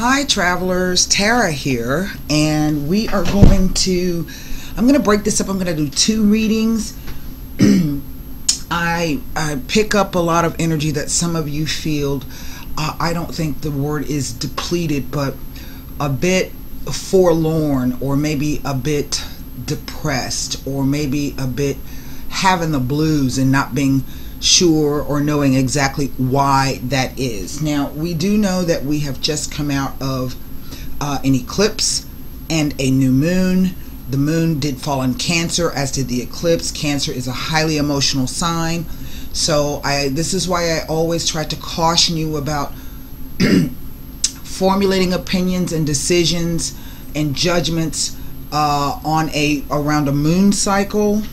Hi travelers, Tara here, and I'm going to break this up. I'm going to do two readings. I pick up a lot of energy that some of you feel, I don't think the word is depleted, but a bit forlorn, or maybe a bit depressed, or maybe a bit having the blues and not being sure or knowing exactly why that is. Now, we do know that we have just come out of an eclipse and a new moon. The moon did fall in Cancer, as did the eclipse. Cancer is a highly emotional sign, so this is why I always try to caution you about formulating opinions and decisions and judgments around a moon cycle,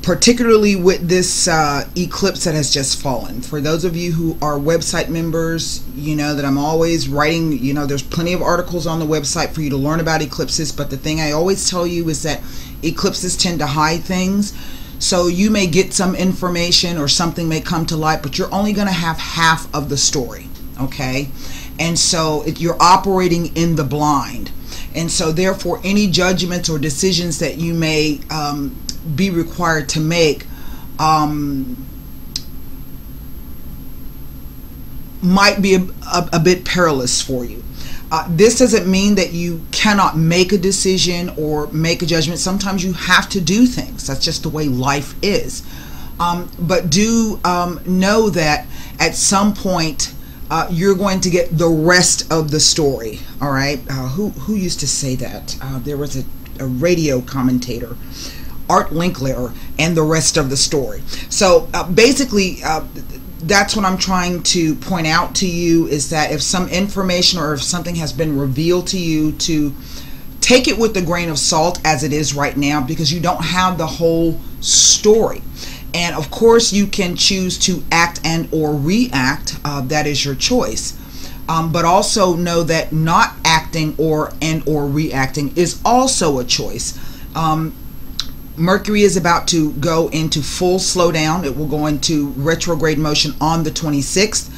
particularly with this eclipse that has just fallen. For those of you who are website members, you know that I'm always writing, there's plenty of articles on the website for you to learn about eclipses, but the thing I always tell you is that eclipses tend to hide things. So you may get some information or something may come to light, but you're only going to have half of the story, okay? And so you're operating in the blind. And so therefore any judgments or decisions that you may be required to make might be a bit perilous for you. This doesn't mean that you cannot make a decision or make a judgment. Sometimes you have to do things. That's just the way life is. But do know that at some point you're going to get the rest of the story. All right. Who used to say that? There was a radio commentator, Art Linkletter, and the rest of the story. So basically, that's what I'm trying to point out to you, is that if some information or if something has been revealed to you, to take it with a grain of salt as it is right now, because you don't have the whole story. And of course you can choose to act and or react. That is your choice. But also know that not acting and or reacting is also a choice. Mercury is about to go into full slowdown. It will go into retrograde motion on the 26th.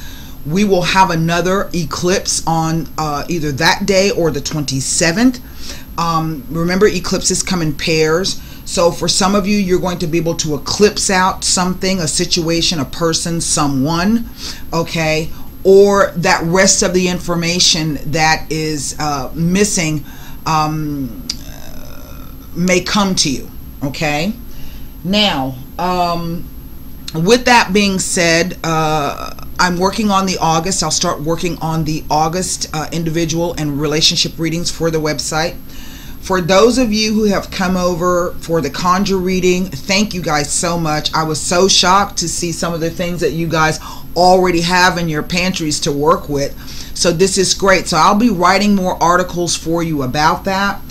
We will have another eclipse on either that day or the 27th. Remember, eclipses come in pairs. So for some of you, you're going to be able to eclipse out something, a situation, a person, someone, okay? Or that rest of the information that is missing may come to you. Okay, now with that being said, I'm working on the August. I'll start working on the August individual and relationship readings for the website. For those of you who have come over for the conjure reading, thank you guys so much. I was so shocked to see some of the things that you guys already have in your pantries to work with. So this is great. So I'll be writing more articles for you about that.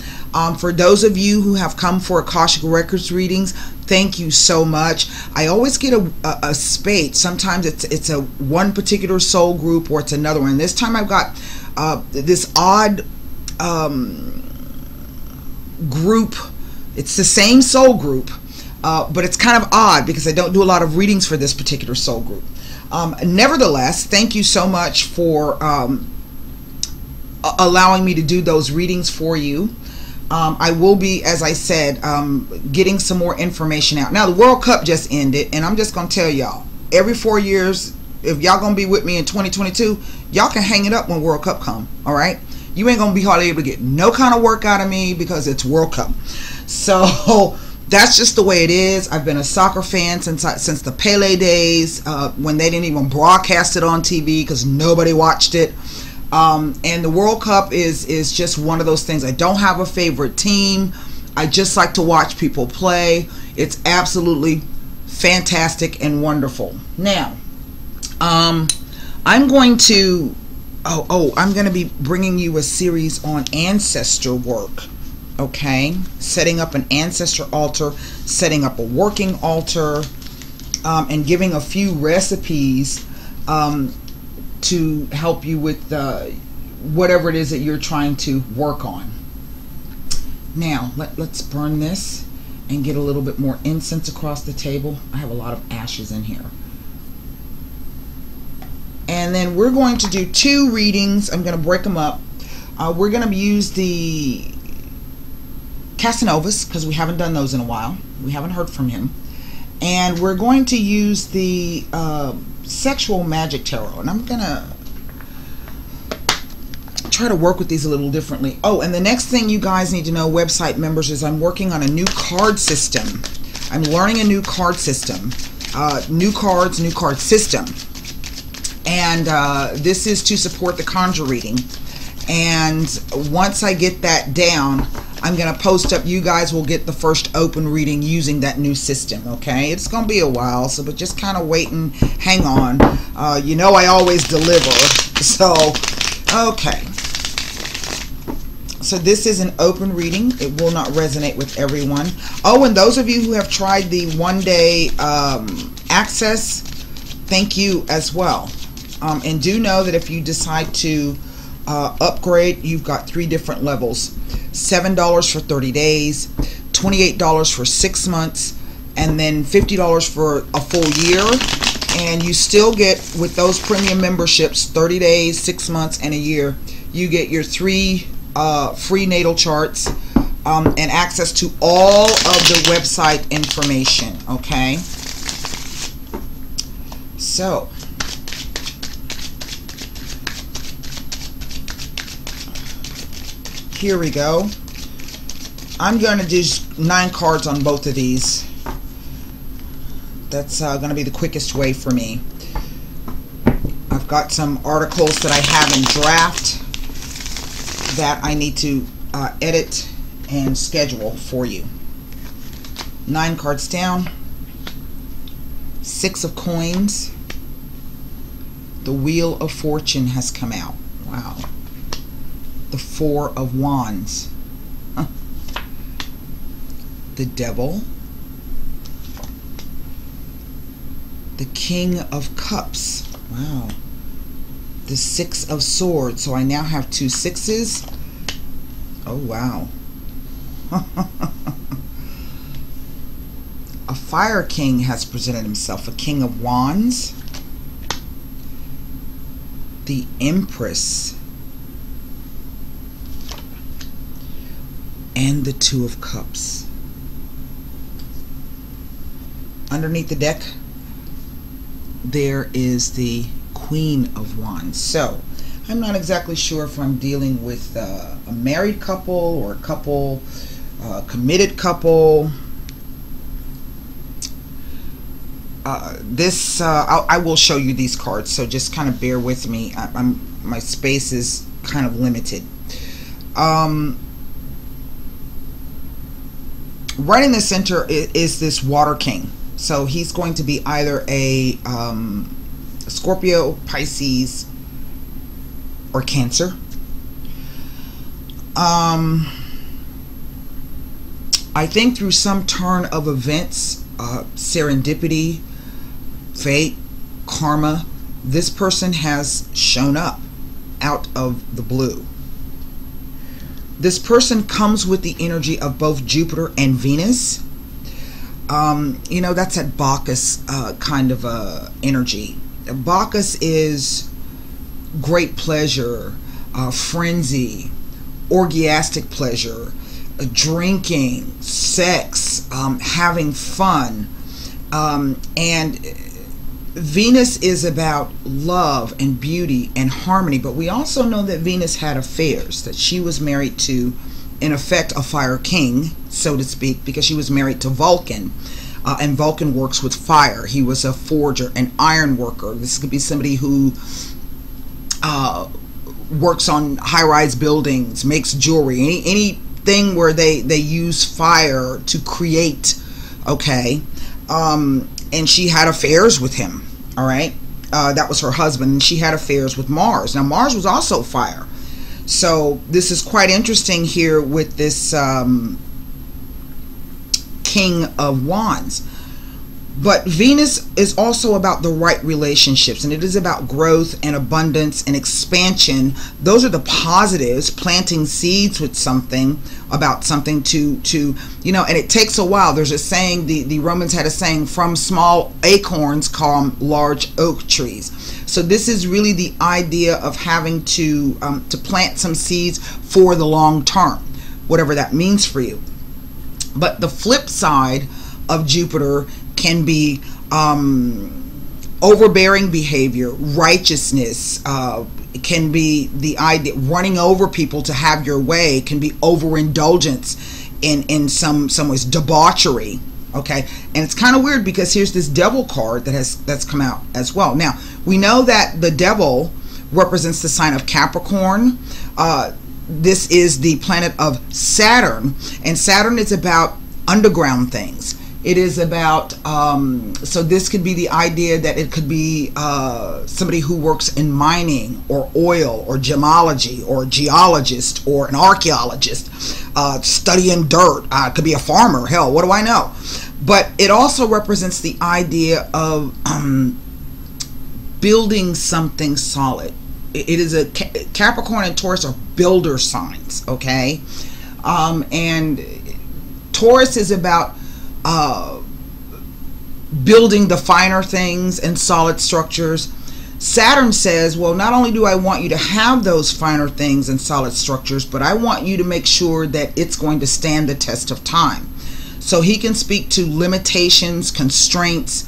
For those of you who have come for Akashic Records readings, thank you so much. I always get a spate. Sometimes it's a one particular soul group, or it's another one. This time I've got this odd group. It's the same soul group, but it's kind of odd because I don't do a lot of readings for this particular soul group. Nevertheless, thank you so much for allowing me to do those readings for you. I will be, as I said, getting some more information out. Now, the World Cup just ended, and I'm just going to tell y'all, every 4 years, if y'all going to be with me in 2022, y'all can hang it up when World Cup come, all right? You ain't going to be hardly able to get no kind of work out of me because it's World Cup. So that's just the way it is. I've been a soccer fan since the Pele days, when they didn't even broadcast it on TV because nobody watched it. And the World Cup is just one of those things. I don't have a favorite team. I just like to watch people play. It's absolutely fantastic and wonderful. Now, I'm going to be bringing you a series on ancestor work. Okay, setting up an ancestor altar, setting up a working altar, and giving a few recipes to help you with whatever it is that you're trying to work on. Now, let's burn this and get a little bit more incense across the table. I have a lot of ashes in here. And And then we're going to do 2 readings. I'm going to break them up. We're going to use the Casanovas because we haven't done those in a while. We haven't heard from him. And we're going to use the Sexual Magic Tarot. And I'm going to try to work with these a little differently. Oh, and the next thing you guys need to know, website members, is I'm working on a new card system. I'm learning a new card system. New cards, new card system. And this is to support the conjure reading. And once I get that down, I'm going to post up. You guys will get the first open reading using that new system, okay? It's going to be a while, so but just kind of wait and hang on. You know I always deliver. So, okay. So this is an open reading. It will not resonate with everyone. Oh, and those of you who have tried the 1-day access, thank you as well. And do know that if you decide to upgrade, you've got 3 different levels. $7 for 30 days, $28 for 6 months, and then $50 for a full year. And you still get, with those premium memberships, 30 days, 6 months, and a year, you get your 3 free natal charts and access to all of the website information, okay? So, here we go. I'm going to do 9 cards on both of these. That's going to be the quickest way for me. I've got some articles that I have in draft that I need to edit and schedule for you. 9 cards down. 6 of coins. The Wheel of Fortune has come out. Wow. The 4 of Wands. Huh. The Devil. The King of Cups. Wow. The 6 of Swords. So I now have 2 6s. Oh, wow. A Fire King has presented himself. A King of Wands. The Empress. And the 2 of Cups. Underneath the deck, there is the Queen of Wands. So, I'm not exactly sure if I'm dealing with a married couple or a couple, committed couple. I will show you these cards, so just kind of bear with me. My space is kind of limited. Right in the center is this Water King. So he's going to be either a Scorpio, Pisces, or Cancer. I think through some turn of events, serendipity, fate, karma, this person has shown up out of the blue. This person comes with the energy of both Jupiter and Venus. You know, that's that Bacchus kind of energy. Bacchus is great pleasure, frenzy, orgiastic pleasure, drinking, sex, having fun. And Venus is about love and beauty and harmony. But we also know that Venus had affairs, that she was married to, in effect, a fire king, so to speak, because she was married to Vulcan. And Vulcan works with fire. He was a forger, an iron worker. This could be somebody who works on high-rise buildings, makes jewelry, anything where they use fire to create, okay? And she had affairs with him, all right? That was her husband, and she had affairs with Mars. Now, Mars was also fire. So this is quite interesting here with this King of Wands. But Venus is also about the right relationships, and it is about growth and abundance and expansion. Those are the positives, planting seeds with something, about something to and it takes a while. There's a saying, the Romans had a saying, from small acorns come large oak trees. So this is really the idea of having to plant some seeds for the long term, whatever that means for you. But the flip side of Jupiter can be overbearing behavior, righteousness. It can be the idea running over people to have your way. It can be overindulgence in some ways, debauchery. Okay, and it's kind of weird because here's this devil card that's come out as well. Now we know that the devil represents the sign of Capricorn. This is the planet of Saturn, and Saturn is about underground things. It is about, so this could be the idea that it could be somebody who works in mining or oil or gemology or a geologist or an archaeologist studying dirt. It could be a farmer. Hell, what do I know? But it also represents the idea of building something solid. It is a Capricorn and Taurus are builder signs, okay? And Taurus is about building the finer things and solid structures. Saturn says, well, not only do I want you to have those finer things and solid structures, but I want you to make sure that it's going to stand the test of time. So he can speak to limitations, constraints,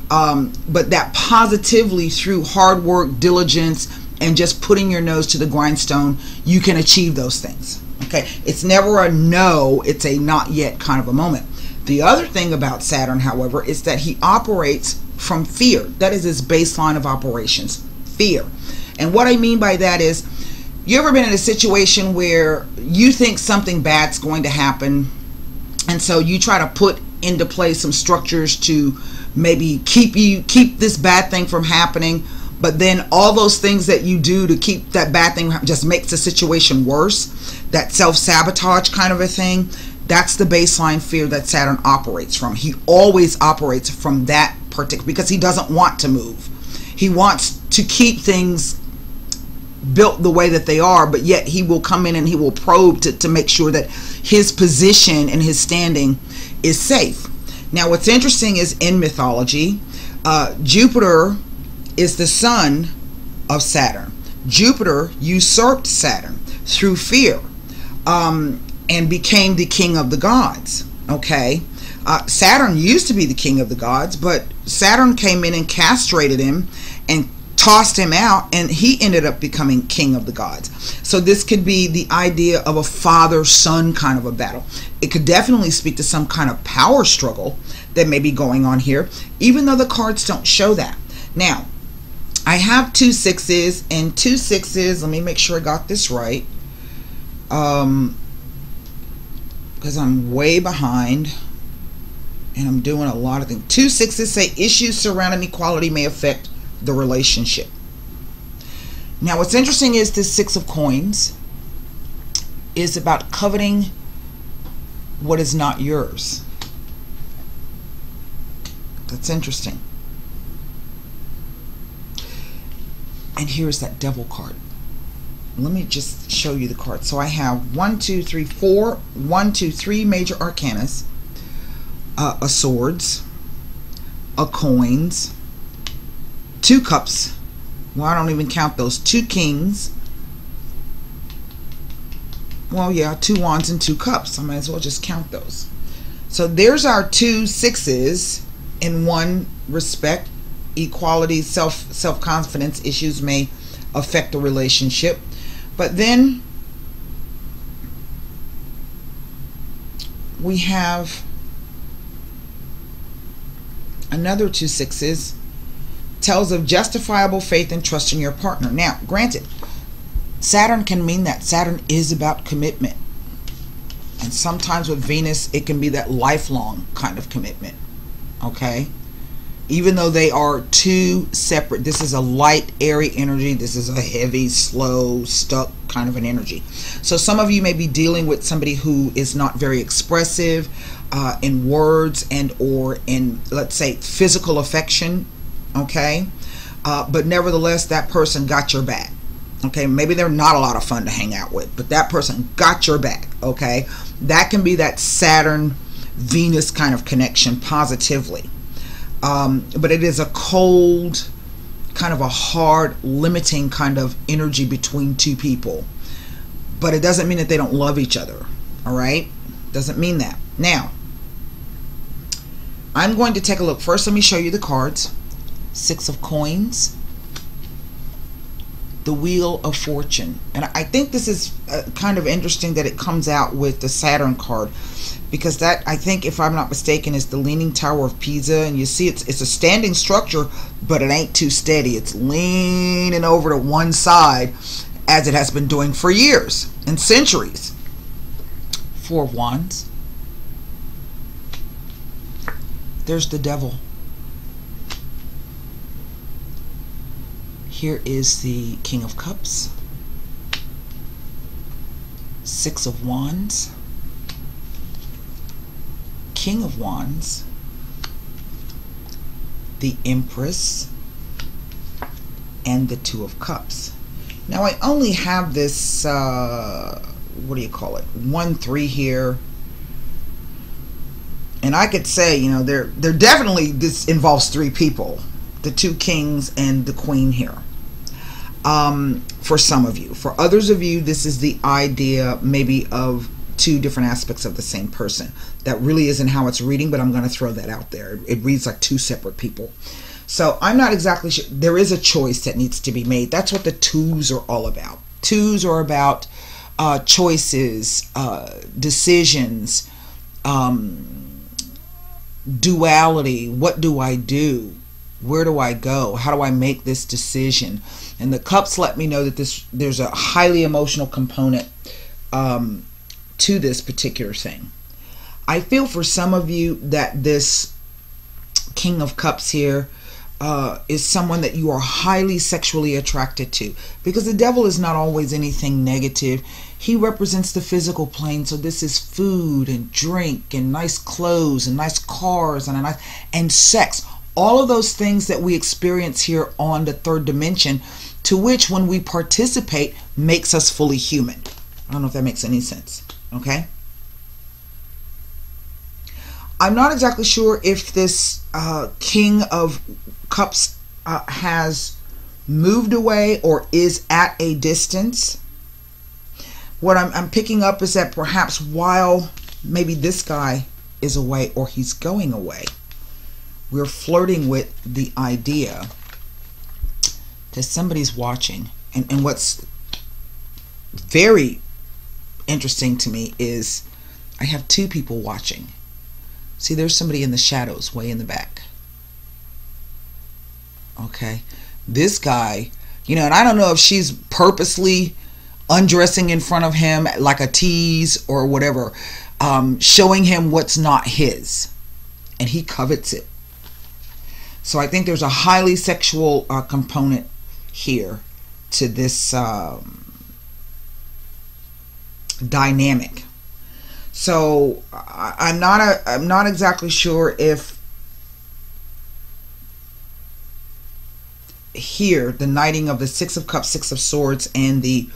but that positively through hard work, diligence, and just putting your nose to the grindstone, you can achieve those things. Okay, it's never a no, it's a not yet kind of a moment. The other thing about Saturn, however, is that he operates from fear. That is his baseline of operations, fear. And what I mean by that is, you ever been in a situation where you think something bad's going to happen, and so you try to put into place some structures to maybe keep this bad thing from happening, but then all those things that you do to keep that bad thing just makes the situation worse, that self-sabotage kind of a thing. That's the baseline fear that Saturn operates from. He always operates from that particular, because he doesn't want to move. He wants to keep things built the way that they are, but yet he will come in and he will probe to make sure that his position and his standing is safe. Now what's interesting is, in mythology, Jupiter is the son of Saturn. Jupiter usurped Saturn through fear, and became the king of the gods. Okay, Saturn used to be the king of the gods, but Saturn came in and castrated him and tossed him out, and he ended up becoming king of the gods. So this could be the idea of a father-son kind of a battle. It could definitely speak to some kind of power struggle that may be going on here, even though the cards don't show that. Now, I have 2 6s, and 2 6s, let me make sure I got this right, because I'm way behind and I'm doing a lot of things. 2 6s say issues surrounding equality may affect the relationship. Now what's interesting is this 6 of coins is about coveting what is not yours. That's interesting. And here's that devil card. Let me just show you the cards. So I have 1, 2, 3, 4, 1, 2, 3 major arcanas, a swords, a coins, 2 cups. Well, I don't even count those. 2 kings. Well, yeah, 2 wands and 2 cups. I might as well just count those. So there's our 2 6s in one respect. Equality, self-confidence issues may affect the relationship. But then we have another 2 6s, tells of justifiable faith and trust in your partner. Now, granted, Saturn can mean that. Saturn is about commitment. And sometimes with Venus, it can be that lifelong kind of commitment. Okay? Even though they are 2 separate. This is a light, airy energy. This is a heavy, slow, stuck kind of an energy. So some of you may be dealing with somebody who is not very expressive, in words and or in, let's say, physical affection, okay? But nevertheless, that person got your back. Okay, maybe they're not a lot of fun to hang out with, but that person got your back. Okay, that can be that Saturn Venus kind of connection positively, but it is a cold, kind of a hard, limiting kind of energy between two people. But it doesn't mean that they don't love each other. All right, doesn't mean that. Now, I'm going to take a look. First, let me show you the cards. Six of Coins, the Wheel of Fortune. And I think this is kind of interesting that it comes out with the Saturn card, because that, I think, if I'm not mistaken, is the Leaning Tower of Pisa. And you see it's a standing structure, but it ain't too steady. It's leaning over to one side, as it has been doing for years and centuries. Four of Wands. There's the Devil. Here is the King of Cups, Six of Wands, King of Wands, the Empress, and the Two of Cups. Now I only have this, what do you call it, 1-3 here. And I could say, you know, they're definitely, this involves three people. The two kings and the queen here. For some of you. For others of you, this is the idea maybe of two different aspects of the same person. That really isn't how it's reading, but I'm going to throw that out there. It reads like two separate people. So I'm not exactly sure. There is a choice that needs to be made. That's what the twos are all about. Twos are about choices, decisions, duality. What do I do? Where do I go? How do I make this decision? And the cups let me know that there's a highly emotional component to this particular thing. I feel for some of you that this King of Cups here is someone that you are highly sexually attracted to, because the Devil is not always anything negative. He represents the physical plane, so this is food and drink and nice clothes and nice cars and sex. All of those things that we experience here on the third dimension, to which when we participate makes us fully human. I don't know if that makes any sense. Okay? I'm not exactly sure if this King of Cups has moved away or is at a distance. What I'm picking up is that perhaps while maybe this guy is away or he's going away, we're flirting with the idea that somebody's watching. And what's very interesting to me is I have two people watching. See, there's somebody in the shadows way in the back. Okay. This guy, you know, and I don't know if she's purposely undressing in front of him like a tease or whatever, showing him what's not his. And he covets it. So I think there's a highly sexual component here to this dynamic. So I'm not exactly sure if here the knighting of the Six of Cups, Six of Swords, and the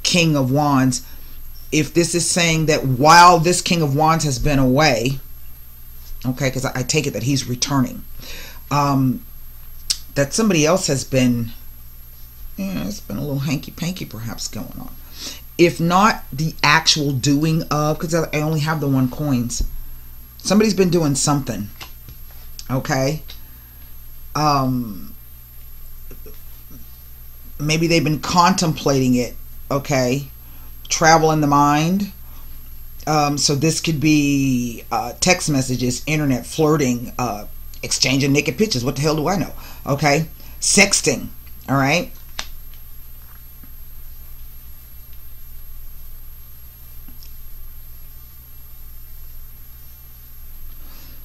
King of Wands, if this is saying that while this King of Wands has been away, okay, because I take it that he's returning, that somebody else has been, it's been a little hanky-panky perhaps going on. If not the actual doing of, because I only have the 1 coins, somebody's been doing something, okay? Maybe they've been contemplating it, okay? Travel in the mind. So this could be text messages, internet, flirting, exchanging naked pictures. What the hell do I know? Okay? Sexting, all right?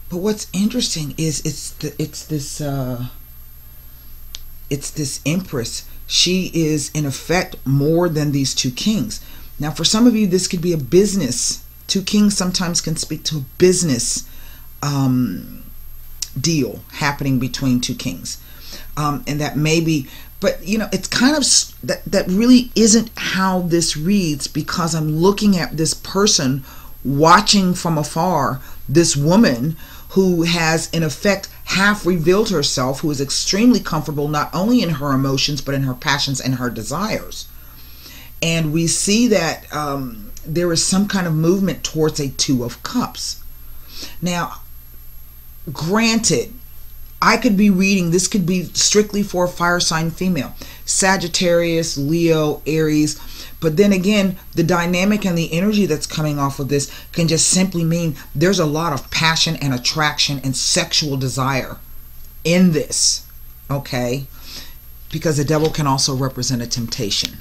But what's interesting is it's this Empress. She is in effect more than these two kings. Now, for some of you, this could be a business Two Kings sometimes can speak to a business deal happening between two kings. And that maybe, but you know, it's kind of, that really isn't how this reads, because I'm looking at this person watching from afar, this woman who has in effect half revealed herself, who is extremely comfortable not only in her emotions but in her passions and her desires. And we see that there is some kind of movement towards a Two of Cups. Now, granted, I could be reading, this could be strictly for a fire sign female, Sagittarius, Leo, Aries, but then again, the dynamic and the energy that's coming off of this can just simply mean there's a lot of passion and attraction and sexual desire in this, okay? Because the devil can also represent a temptation.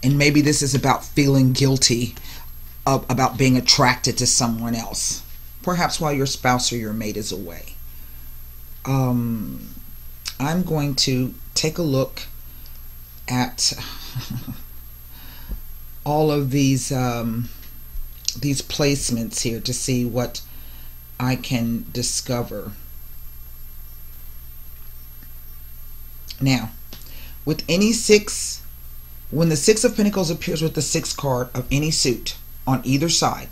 And maybe this is about feeling guilty about being attracted to someone else, perhaps while your spouse or your mate is away. I'm going to take a look at all of these placements here to see what I can discover. Now, with any six, when the Six of Pentacles appears with the sixth card of any suit on either side,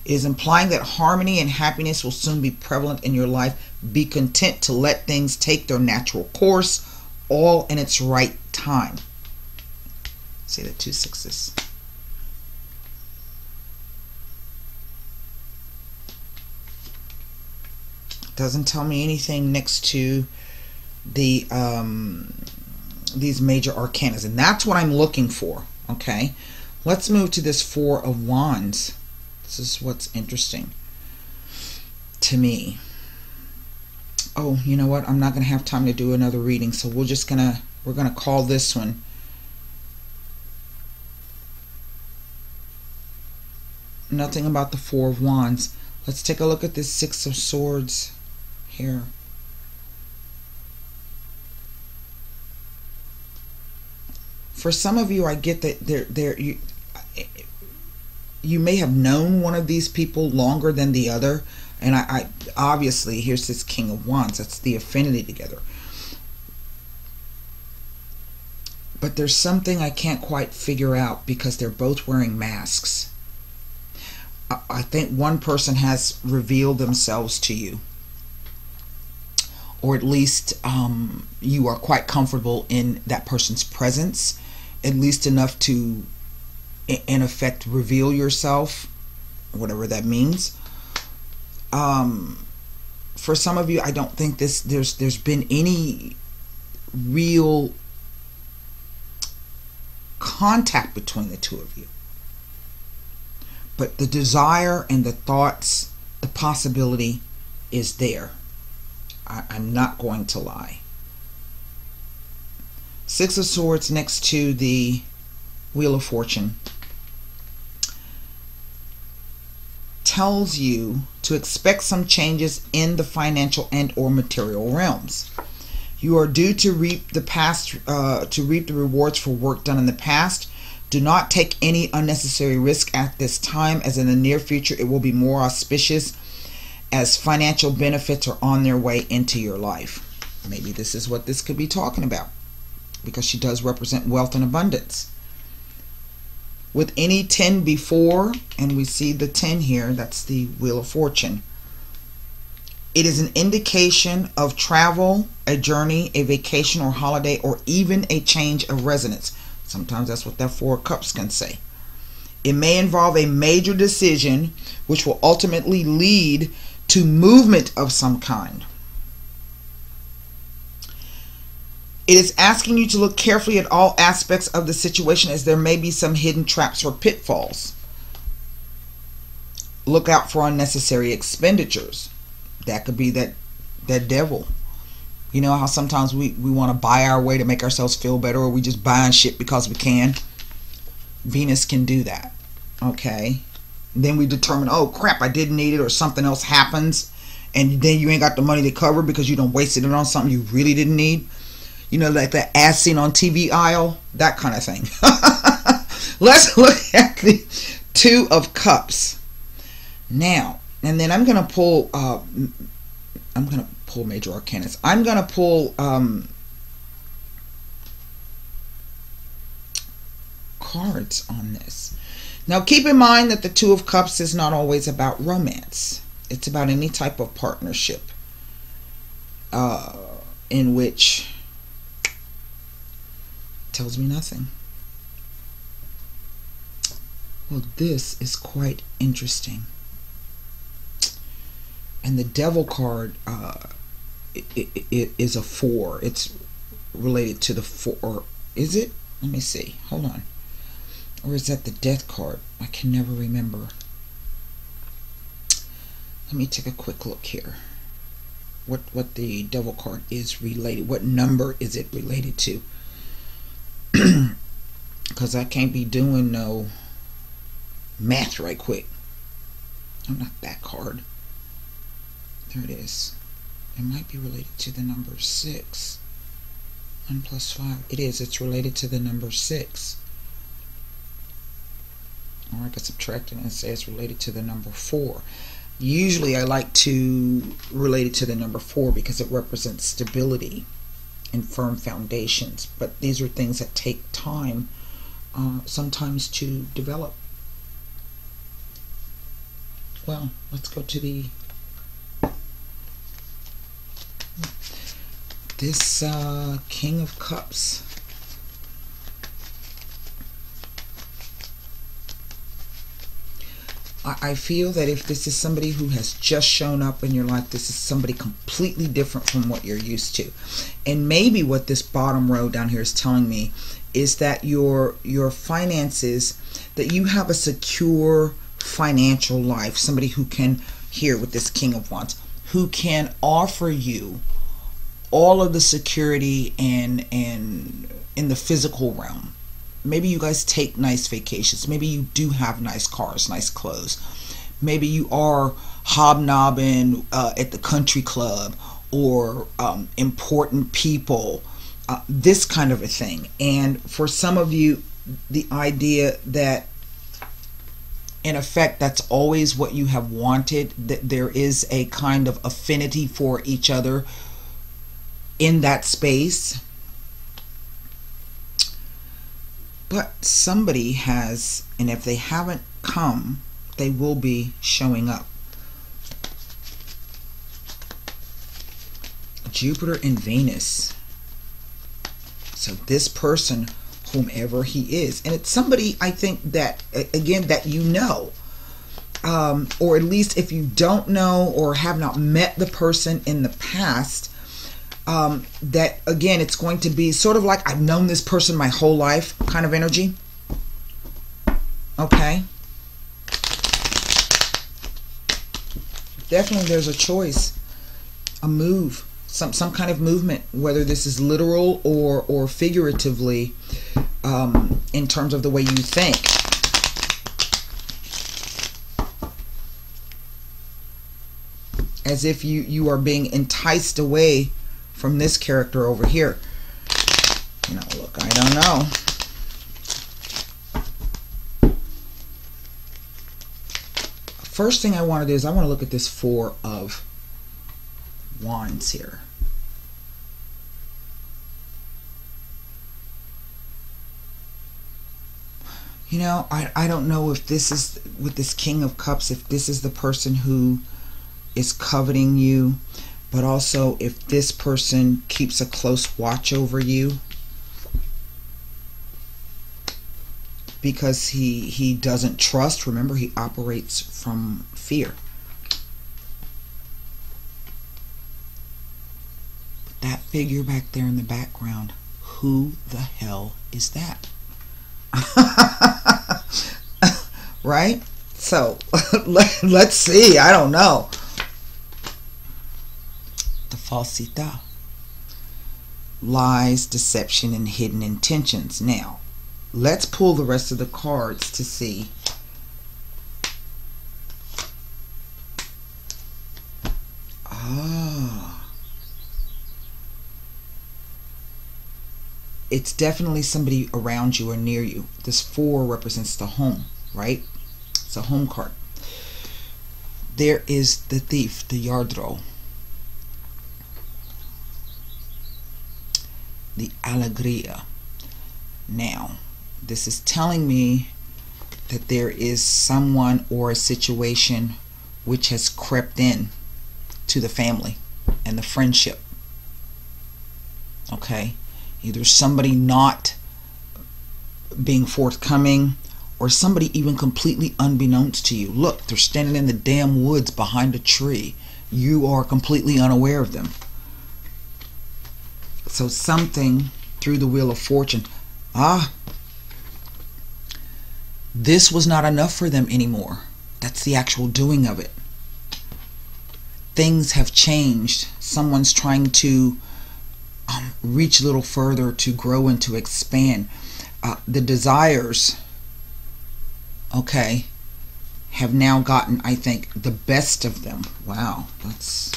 it is implying that harmony and happiness will soon be prevalent in your life. Be content to let things take their natural course, all in its right time. See the 2 6s. Doesn't tell me anything next to the these major arcanas, and that's what I'm looking for. Okay, let's move to this Four of Wands. This is what's interesting to me. Oh, you know what? I'm not going to have time to do another reading, so we're gonna call this one nothing about the Four of Wands. Let's take a look at this Six of Swords here. For some of you, I get that you may have known one of these people longer than the other, and I obviously, here's this King of Wands. That's the affinity together. But there's something I can't quite figure out because they're both wearing masks. I think one person has revealed themselves to you, or at least you are quite comfortable in that person's presence, at least enough to, in effect, reveal yourself, whatever that means. For some of you, I don't think there's been any real contact between the two of you, but the desire and the thoughts, the possibility is there. I'm not going to lie. Six of Swords next to the Wheel of Fortune tells you to expect some changes in the financial and or material realms. You are due to reap the rewards for work done in the past. Do not take any unnecessary risk at this time, as in the near future it will be more auspicious as financial benefits are on their way into your life. Maybe this is what this could be talking about, because she does represent wealth and abundance. With any 10 before, and we see the 10 here, that's the Wheel of Fortune. It is an indication of travel, a journey, a vacation or holiday, or even a change of residence. Sometimes that's what that Four of Cups can say. It may involve a major decision which will ultimately lead to movement of some kind. It is asking you to look carefully at all aspects of the situation, as there may be some hidden traps or pitfalls. Look out for unnecessary expenditures. That could be that devil. You know how sometimes we want to buy our way to make ourselves feel better, or we just buying shit because we can? Venus can do that. Okay? Then we determine, oh crap, I didn't need it, or something else happens, and then you ain't got the money to cover because you done wasted it on something you really didn't need. You know, like the as seen on TV aisle, that kind of thing. Let's look at the Two of Cups now, and then I'm gonna pull. Major Arcanas. I'm gonna pull cards on this. Now, keep in mind that the Two of Cups is not always about romance. It's about any type of partnership in which tells me nothing. Well, this is quite interesting. And the Devil card it is a 4. It's related to the 4. Is it? Let me see. Hold on. Or is that the Death card? I can never remember. Let me take a quick look here. What the Devil card is related. What number is it related to? Because I can't be doing no math right quick. Oh, not that card. There it is. It might be related to the number 6. 1 plus 5. It is. It's related to the number 6. Or I could subtract it and say it's related to the number 4. Usually I like to relate it to the number 4 because it represents stability and firm foundations. But these are things that take time sometimes to develop. Well, let's go to this King of Cups. I feel that if this is somebody who has just shown up in your life, this is somebody completely different from what you're used to. And maybe what this bottom row down here is telling me is that your finances, that you have a secure financial life. Somebody who can, here with this King of Wands, who can offer you all of the security and in the physical realm. Maybe you guys take nice vacations. Maybe you do have nice cars, nice clothes. Maybe you are hobnobbing at the country club or important people, this kind of a thing. And for some of you, the idea that in effect that's always what you have wanted, that there is a kind of affinity for each other in that space. But somebody has, and if they haven't come, they will be showing up. Jupiter and Venus. So this person, whomever he is, and it's somebody, I think, that, again, that you know, or at least if you don't know or have not met the person in the past, that, again, it's going to be sort of like I've known this person my whole life kind of energy. Okay. Definitely there's a choice, a move, some kind of movement, whether this is literal or figuratively, in terms of the way you think. As if you are being enticed away from this character over here. You know, look, I don't know. First thing I want to do is I want to look at this Four of Wands here. You know, I don't know if this is, with this King of Cups, if this is the person who is coveting you, but also if this person keeps a close watch over you because he doesn't trust. Remember, he operates from fear. That figure back there in the background, who the hell is that? Right? So let's see. I don't know. The falsità. Lies, deception, and hidden intentions. Now, let's pull the rest of the cards to see. Ah. it's definitely somebody around you or near you. This 4 represents the home, right? It's a home card. There is the Thief, the Yardro, the Alegria. Now, this is telling me that there is someone or a situation which has crept in to the family and the friendship. Okay? Either somebody not being forthcoming, or somebody even completely unbeknownst to you. Look, they're standing in the damn woods behind a tree. You are completely unaware of them. So something through the Wheel of Fortune. This was not enough for them anymore. That's the actual doing of it. Things have changed. Someone's trying to reach a little further, to grow and to expand. The desires, okay, have now gotten, I think, the best of them. Wow, that's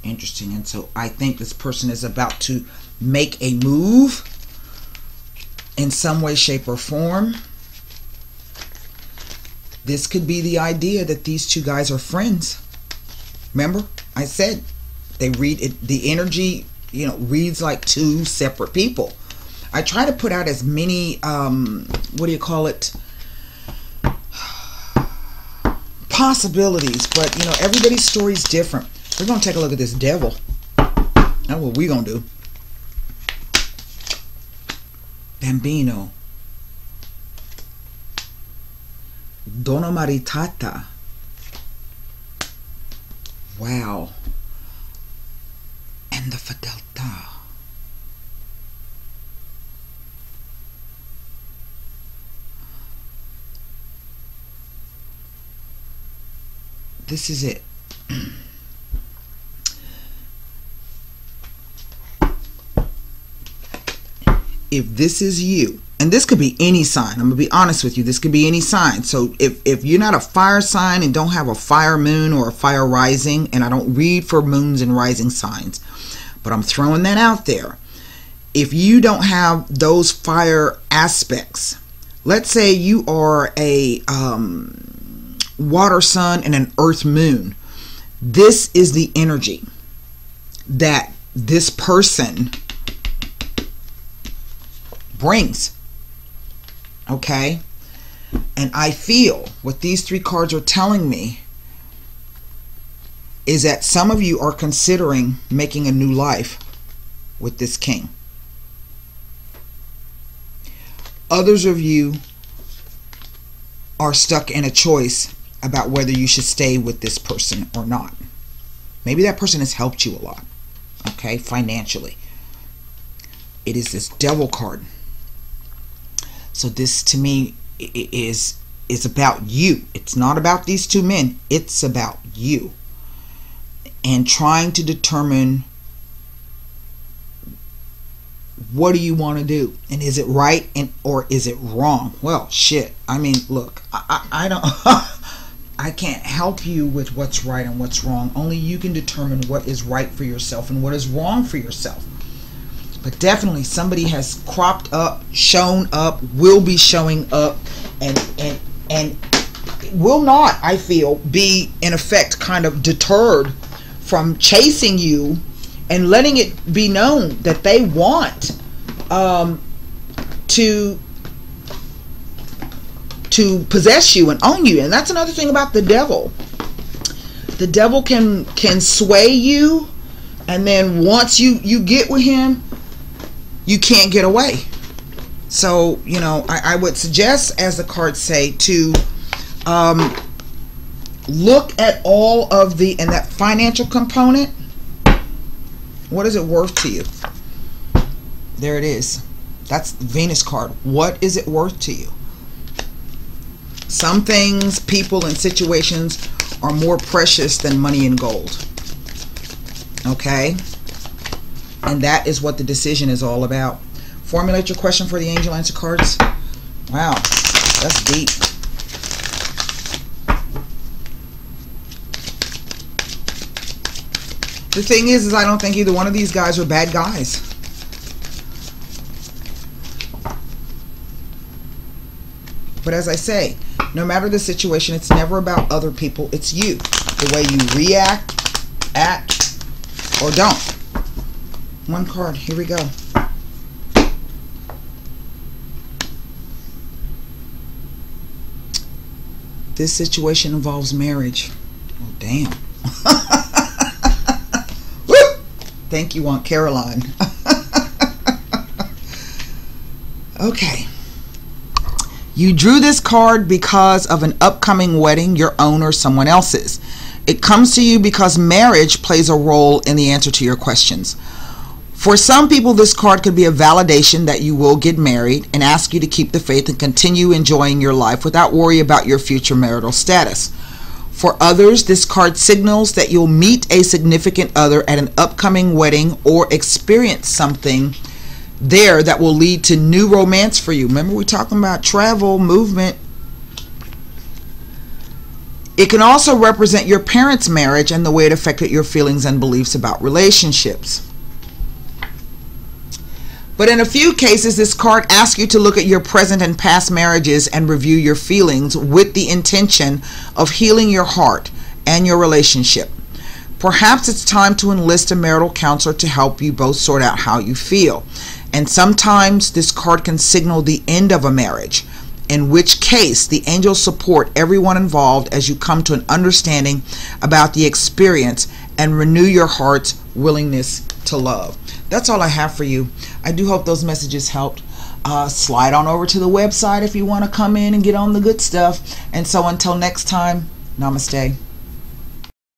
interesting. And so I think this person is about to make a move in some way, shape, or form. This could be the idea that these two guys are friends. Remember, I said they read it, the energy, you know, reads like two separate people. I try to put out as many, what do you call it, possibilities, but you know, everybody's story is different. We're going to take a look at this Devil. That's what we're going to do. Bambino. Donna Maritata. Wow. And the Fedeltà. This is it. If this is you, and this could be any sign, I'm gonna be honest with you, this could be any sign. So if you're not a fire sign and don't have a fire moon or a fire rising, and I don't read for moons and rising signs, but I'm throwing that out there. If you don't have those fire aspects, let's say you are a water sun and an earth moon, this is the energy that this person brings. Okay? And I feel what these 3 cards are telling me is that some of you are considering making a new life with this king. Others of you are stuck in a choice about whether you should stay with this person or not. Maybe that person has helped you a lot, okay, financially. It is this Devil card. So this to me is about you. It's not about these 2 men. It's about you. And trying to determine, what do you want to do? And is it right or is it wrong? Well, shit. I mean, look, I don't I can't help you with what's right and what's wrong. Only you can determine what is right for yourself and what is wrong for yourself. But definitely somebody has cropped up, shown up, will be showing up, and will not, I feel, be in effect kind of deterred from chasing you and letting it be known that they want to possess you and own you. And that's another thing about the Devil. The Devil can sway you, and then once you get with him, you can't get away. So, you know, I would suggest, as the cards say, to look at all of and that financial component. What is it worth to you? There it is. That's the Venus card. What is it worth to you? Some things, people, and situations are more precious than money and gold. Okay? And that is what the decision is all about. Formulate your question for the angel answer cards. Wow, that's deep. The thing is I don't think either one of these guys are bad guys. But as I say, no matter the situation, it's never about other people. It's you. The way you react, act, or don't. One card. Here we go. This situation involves marriage. Oh, damn. Woo! Thank you, Aunt Caroline. Okay. You drew this card because of an upcoming wedding, your own or someone else's. It comes to you because marriage plays a role in the answer to your questions. For some people, this card could be a validation that you will get married and ask you to keep the faith and continue enjoying your life without worry about your future marital status. For others, this card signals that you'll meet a significant other at an upcoming wedding or experience something there that will lead to new romance for you. Remember, we're talking about travel, movement. It can also represent your parents' marriage and the way it affected your feelings and beliefs about relationships. But in a few cases, this card asks you to look at your present and past marriages and review your feelings with the intention of healing your heart and your relationship. Perhaps it's time to enlist a marital counselor to help you both sort out how you feel. And sometimes this card can signal the end of a marriage, in which case the angels support everyone involved as you come to an understanding about the experience and renew your heart's willingness to love. That's all I have for you. I do hope those messages helped. Slide on over to the website if you want to come in and get on the good stuff. And so until next time, namaste.